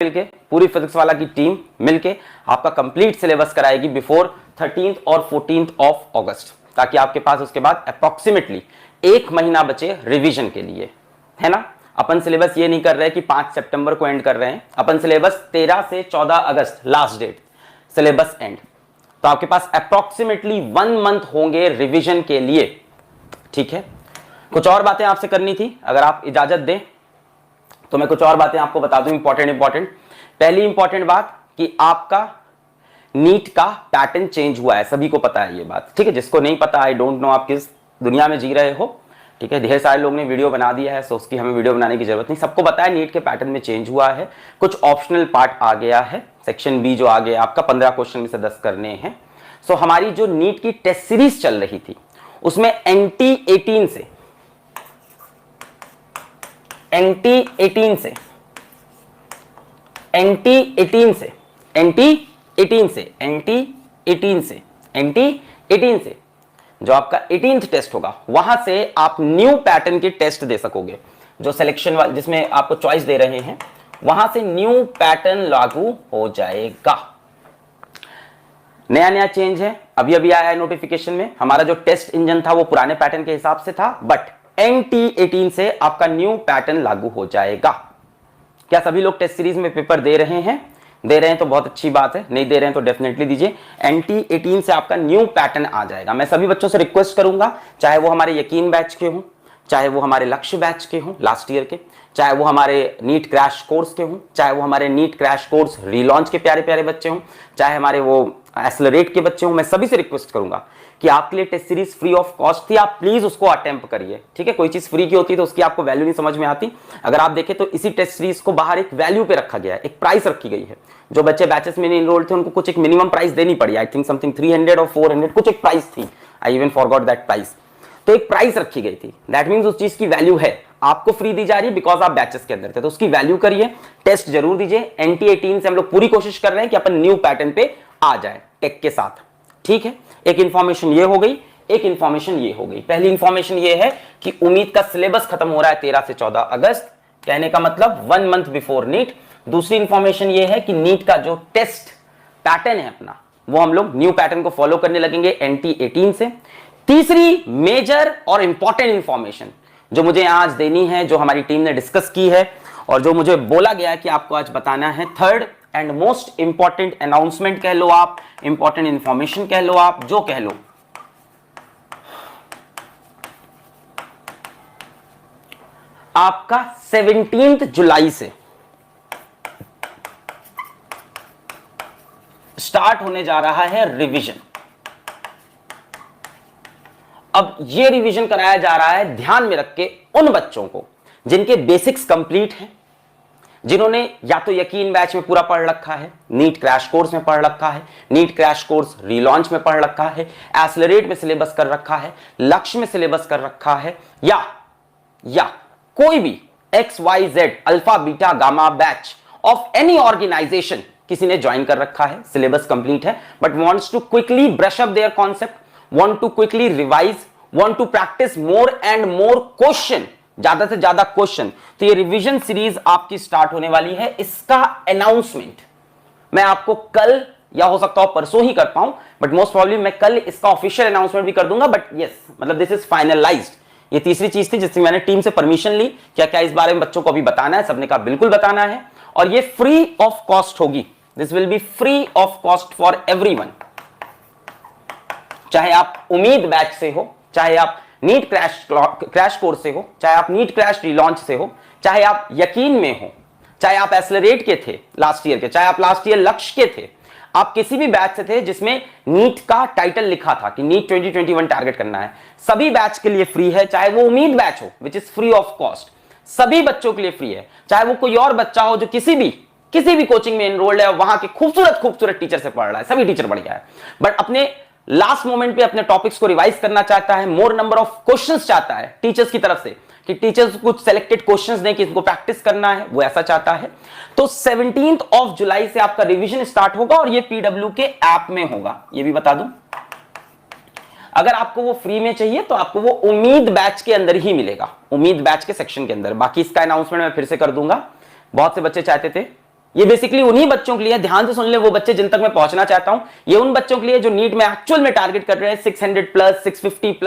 मिलके, पूरी फिजिक्स वाला की टीम मिलके आपका कंप्लीट सिलेबस कराएगी बिफोर 13th और 14th ऑफ अगस्त, ताकि आपके पास उसके बाद अप्रोक्सीमेटली 1 महीना बचे रिवीजन के लिए, है ना। अपन सिलेबस ये नहीं कर रहे कि 5 सितंबर को एंड कर रहे हैं, अपन सिलेबस 13 से 14 अगस्त लास्ट डेट सिलेबस एंड। तो आपके पास अप्रोक्सीमेटली 1 मंथ होंगे रिवीजन के लिए, ठीक है। कुछ और बातें आपसे करनी थी, अगर आप इजाजत दें तो मैं कुछ और बातें आपको बता दूं इंपॉर्टेंट। पहली इंपॉर्टेंट बात कि आपका नीट का पैटर्न चेंज हुआ है, सभी को पता है ये बात, ठीक है। जिसको नहीं पता, आई डोंट नो आप किस दुनिया में जी रहे हो, ठीक है। ढेर सारे लोग ने वीडियो बना दिया है, सो उसकी हमें वीडियो बनाने की जरूरत नहीं, सबको पता है नीट के पैटर्न में चेंज हुआ है। कुछ ऑप्शनल पार्ट आ गया है, सेक्शन बी जो आ गया आपका 15 क्वेश्चन में से 10 करने हैं। सो हमारी जो नीट की टेस्ट सीरीज चल रही थी उसमें NT 18 से NT 18 से जो आपका 18th टेस्ट होगा वहां से आप न्यू पैटर्न की टेस्ट दे सकोगे। जो सिलेक्शन वाले जिसमें आपको चॉइस दे रहे हैं वहां से न्यू पैटर्न लागू हो जाएगा। नया चेंज है, अभी आया है नोटिफिकेशन में। हमारा जो टेस्ट इंजन था वो पुराने पैटर्न के हिसाब से था, बट NT 18 से आपका न्यू पैटर्न लागू हो जाएगा। क्या सभी लोग टेस्ट सीरीज में पेपर दे रहे हैं? दे रहे हैं तो बहुत अच्छी बात है, नहीं दे रहे हैं तो डेफिनेटली दीजिए। NT 18 से आपका न्यू पैटर्न आ जाएगा। मैं सभी बच्चों से रिक्वेस्ट करूंगा, चाहे वो हमारे यकीन बैच के हों, चाहे वो हमारे लक्ष्य बैच के हों लास्ट ईयर के, चाहे वो हमारे नीट क्रैश कोर्स के हों, चाहे वो हमारे नीट क्रैश कोर्स रीलॉन्च के प्यारे प्यारे बच्चे हों, चाहे हमारे वो एक्सेलरेट के बच्चे हों, मैं सभी से रिक्वेस्ट करूंगा कि आपके लिए test series free of cost थी, आप प्लीज उसको अटेम्प्ट करिए, ठीक है। कोई चीज फ्री की होती है तो उसकी आपको वैल्यू नहीं समझ में आती। अगर आप देखें तो इसी टेस्ट सीरीज को बाहर एक वैल्यू पे रखा गया है, एक प्राइस रखी गई है। जो बच्चे बैचेस में नहीं इनरोल्ड थे उनको कुछ एक मिनिमम प्राइस देनी पड़ी, आई थिंक समथिंग 300 और 400 कुछ एक प्राइस थी, I even forgot that price. तो एक प्राइस रखी गई थी, दैट मीन्स उस चीज की वैल्यू है, आपको फ्री दी जा रही है बिकॉज आप बैचेस के अंदर थे, तो उसकी वैल्यू करिए, टेस्ट जरूर दीजिए। NT 18 से हम लोग पूरी कोशिश कर रहे हैं कि अपन न्यू पैटर्न पे आ जाए टेक के साथ, ठीक है। एक इंफॉर्मेशन ये हो गई, एक इंफॉर्मेशन ये हो गई। पहली इंफॉर्मेशन ये है कि उम्मीद का सिलेबस खत्म हो रहा है 13 से 14 अगस्त, कहने का मतलब 1 मंथ बिफोर नीट। दूसरी इंफॉर्मेशन ये है कि नीट का जो टेस्ट पैटर्न है अपना, वो हम लोग न्यू पैटर्न को फॉलो करने लगेंगे NT 18 से। तीसरी मेजर और इंपॉर्टेंट इंफॉर्मेशन जो मुझे आज देनी है, जो हमारी टीम ने डिस्कस की है और जो मुझे बोला गया है कि आपको आज बताना है, third and most important announcement कह लो आप, इंपॉर्टेंट इंफॉर्मेशन कह लो आप, जो कह लो, आपका 17 जुलाई से स्टार्ट होने जा रहा है रिवीजन। अब ये रिवीजन कराया जा रहा है ध्यान में रख के उन बच्चों को जिनके बेसिक्स कंप्लीट हैं, जिन्होंने या तो यकीन बैच में पूरा पढ़ रखा है, नीट क्रैश कोर्स में पढ़ रखा है, नीट क्रैश कोर्स रीलॉन्च में पढ़ रखा है, एक्सेलरेट में सिलेबस कर रखा है, लक्ष्य में सिलेबस कर रखा है, या कोई भी XYZ alpha beta gamma batch of any organisation किसी ने ज्वाइन कर रखा है, सिलेबस कंप्लीट है, but wants to quickly brush up their concept, want to quickly revise, want to practise more and more question, ज्यादा से ज्यादा क्वेश्चन। तो ये रिवीजन सीरीज आपकी स्टार्ट होने वाली है। इसका अनाउंसमेंट मैं आपको कल या हो सकता हो परसों ही कर पाऊं, बट मोस्ट प्रोबेबली मैं कल इसका ऑफिशियल अनाउंसमेंट भी कर दूंगा। बट यस, मतलब दिस इज फाइनलाइज्ड। ये तीसरी चीज थी जिससे मैंने टीम से परमिशन ली, क्या क्या इस बारे में बच्चों को अभी बताना है, सबने कहा बिल्कुल बताना है, और ये फ्री ऑफ कॉस्ट होगी। This will be free of cost for everyone, चाहे आप उम्मीद बैच से हो, चाहे आप नीट क्रैश कोर्स से हो, चाहे आप नीट क्रैश रीलॉन्च से हो, चाहे आप यकीन में हो, चाहे आप एक्सेलरेट के थे लास्ट ईयर के, चाहे आप लास्ट ईयर लक्ष्य के थे, आप किसी भी बैच से थे जिसमें नीट का टाइटल लिखा था कि नीट 2021 टारगेट करना है, सभी बैच के लिए फ्री है। चाहे वो उम्मीद बैच हो which is free of cost, सभी बच्चों के लिए फ्री है। चाहे वो कोई और बच्चा हो जो किसी भी कोचिंग में एनरोल्ड है, वहां के खूबसूरत टीचर से पढ़ रहा है, सभी टीचर बढ़िया है, बट अपने लास्ट मोमेंट पे अपने टॉपिक्स को रिवाइज करना चाहता है, मोर नंबर ऑफ क्वेश्चंस चाहता है टीचर्स की तरफ से, कि टीचर्स कुछ सिलेक्टेड क्वेश्चंस दें कि इसको प्रैक्टिस करना है, वो ऐसा चाहता है। तो 17 जुलाई से आपका रिवीजन स्टार्ट होगा और ये PW के ऐप में होगा, ये भी बता दूं। अगर आपको वो फ्री में चाहिए तो आपको वो उम्मीद बैच के अंदर ही मिलेगा, उम्मीद बैच के सेक्शन के अंदर। बाकी इसका अनाउंसमेंट मैं फिर से कर दूंगा। बहुत से बच्चे चाहते थे ये बेसिकली उन्हीं बच्चों के लिए, ध्यान से सुन ले वो बच्चे जिन तक मैं पहुंचना चाहता हूं, ये उन बच्चों के लिए जो नीट में एक्चुअल में टारगेट कर रहे हैं 600 प्लस 650 प्लस